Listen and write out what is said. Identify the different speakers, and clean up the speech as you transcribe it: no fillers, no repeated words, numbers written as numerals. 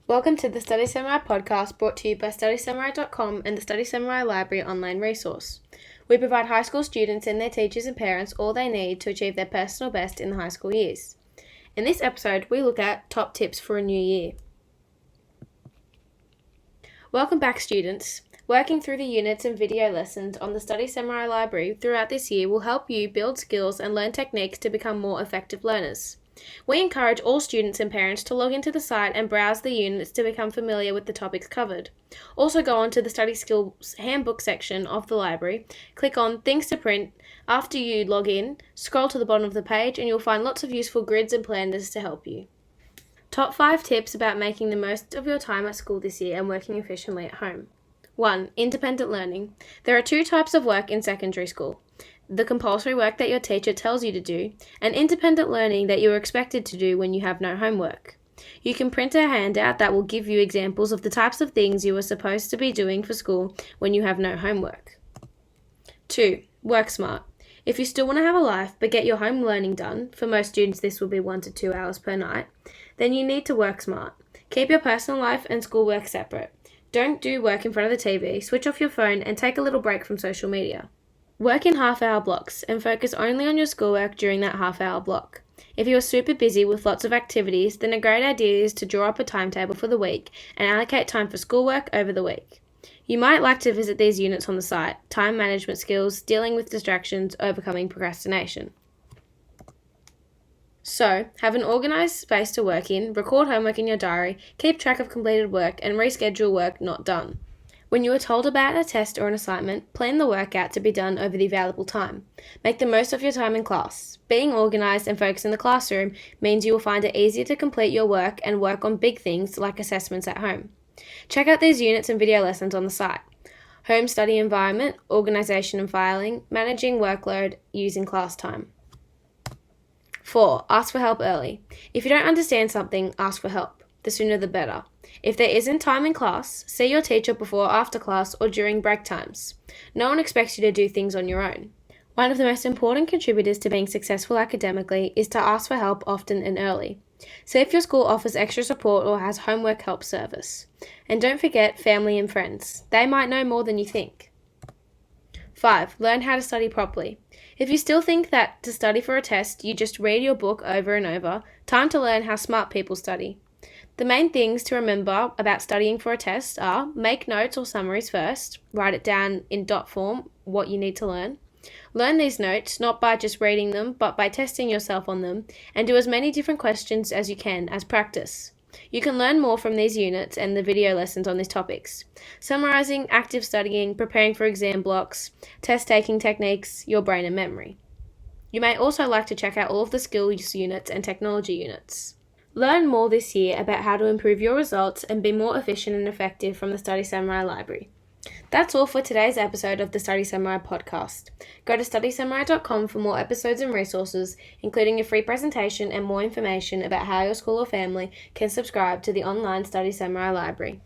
Speaker 1: Welcome to the Study Samurai podcast, brought to you by StudySamurai.com and the Study Samurai Library online resource. We provide high school students and their teachers and parents all they need to achieve their personal best in the high school years. In this episode, we look at top tips for a new year. Welcome back, students. Working through the units and video lessons on the Study Samurai Library throughout this year will help you build skills and learn techniques to become more effective learners. We encourage all students and parents to log into the site and browse the units to become familiar with the topics covered. Also go on to the Study Skills Handbook section of the library, click on Things to Print. After you log in, scroll to the bottom of the page and you'll find lots of useful grids and planners to help you. Top 5 tips about making the most of your time at school this year and working efficiently at home. 1. Independent learning. There are 2 types of work in secondary school. The compulsory work that your teacher tells you to do, and independent learning that you are expected to do when you have no homework. You can print a handout that will give you examples of the types of things you are supposed to be doing for school when you have no homework. 2. Work smart. If you still want to have a life but get your home learning done, for most students this will be 1 to 2 hours per night, then you need to work smart. Keep your personal life and schoolwork separate. Don't do work in front of the TV, switch off your phone and take a little break from social media. Work in half-hour blocks and focus only on your schoolwork during that half-hour block. If you are super busy with lots of activities, then a great idea is to draw up a timetable for the week and allocate time for schoolwork over the week. You might like to visit these units on the site: time management skills, dealing with distractions, overcoming procrastination. So, have an organised space to work in, record homework in your diary, keep track of completed work and reschedule work not done. When you are told about a test or an assignment, plan the work out to be done over the available time. Make the most of your time in class. Being organised and focused in the classroom means you will find it easier to complete your work and work on big things like assessments at home. Check out these units and video lessons on the site: home study environment, organisation and filing, managing workload, using class time. 4. Ask for help early. If you don't understand something, ask for help. The sooner the better. If there isn't time in class, see your teacher before or after class or during break times. No one expects you to do things on your own. One of the most important contributors to being successful academically is to ask for help often and early. See if your school offers extra support or has homework help service. And don't forget family and friends. They might know more than you think. 5. Learn how to study properly. If you still think that to study for a test you just read your book over and over, time to learn how smart people study. The main things to remember about studying for a test are: make notes or summaries first, write it down in dot form what you need to learn. Learn these notes not by just reading them but by testing yourself on them, and do as many different questions as you can as practice. You can learn more from these units and the video lessons on these topics: summarizing, active studying, preparing for exam blocks, test taking techniques, your brain and memory. You may also like to check out all of the skills units and technology units. Learn more this year about how to improve your results and be more efficient and effective from the Study Samurai Library. That's all for today's episode of the Study Samurai podcast. Go to StudySamurai.com for more episodes and resources, including a free presentation and more information about how your school or family can subscribe to the online Study Samurai Library.